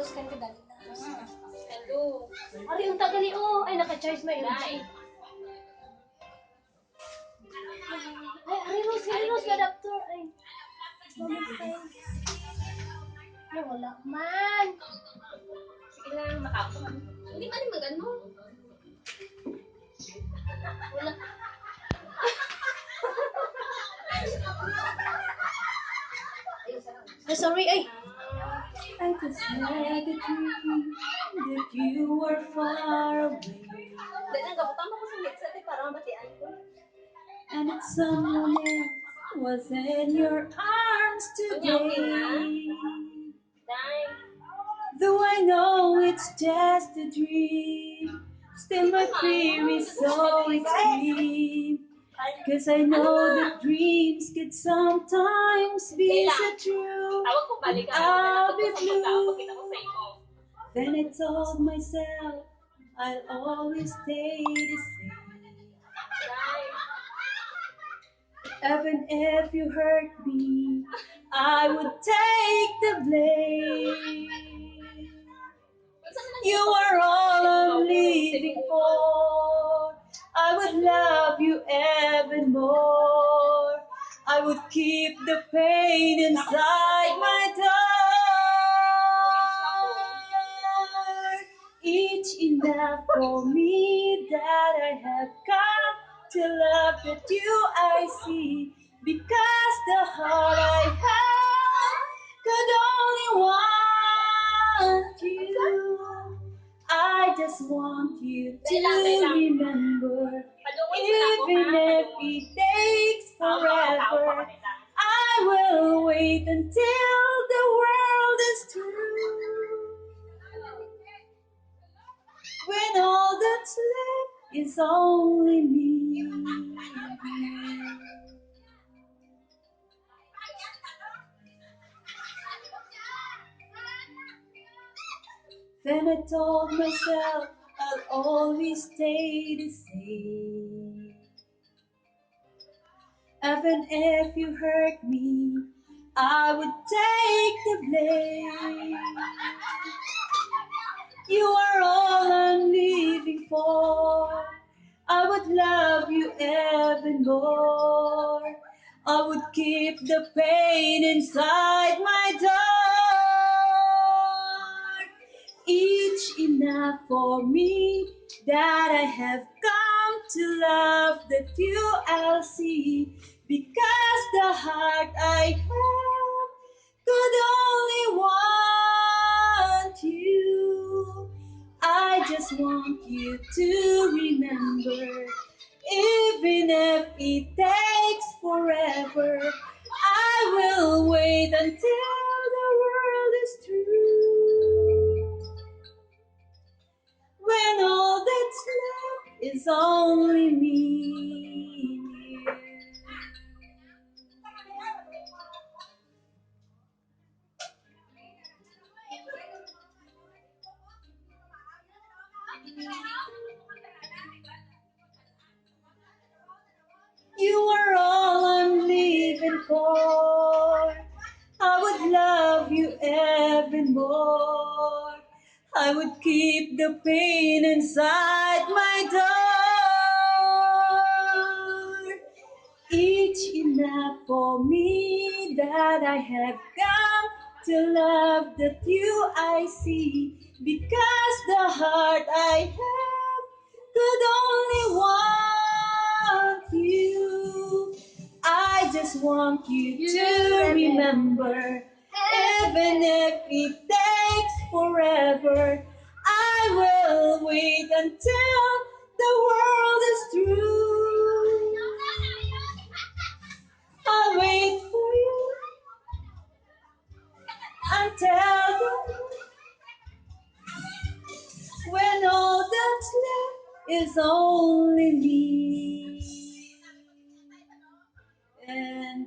Rose kan kadali na. Hello. Ari unta gali oh, ay naka-charge may Dai. Ay, Ari Rose ka doctor ay. Ay, wala man. Sige lang, matapos man. Hindi man yung magano. Wala. Ay, sorry ay. I just had a dream that you were far away, Dahil ang gabutan mo ko sa headset para mabatian ko. and that someone else was in your arms today. Dai. Though I know it's just a dream, still my fear is so extreme. Cause I know that dreams could sometimes be so true. Tawag ko balik ka. I'll be Pagkita ko sa blue. imo. Then I told myself I'll always stay the same. Dai. Even if you hurt me, I would take the blame. You are all I'm living for. I would love you even more. I would keep the pain inside my heart. Each enough for me that I have come to love that you I see. Because the heart I have could only want you. I just want you to remember, even if it takes forever. I will wait until the world is through. When all that's left is only me and you. Then I told myself I'll always stay the same. Even if you hurt me, I would take the blame. You are all I'm living for. I would love you even more. I would keep the pain inside my heart. Each enough for me that I have come to love that you I'll see. Because the heart I have could only want you. I just want you to remember, even if it takes forever. I will wait until the world is through. When all that's left is only me and you. You are all I'm living for. I would love you even more. I would keep the pain inside my heart. Each enough for me that I have come to love that you I see. Because the heart I have could only want you. I just want you to remember, even if it takes forever. I will wait until the world is through. I'll wait for you until when all that's left is only me and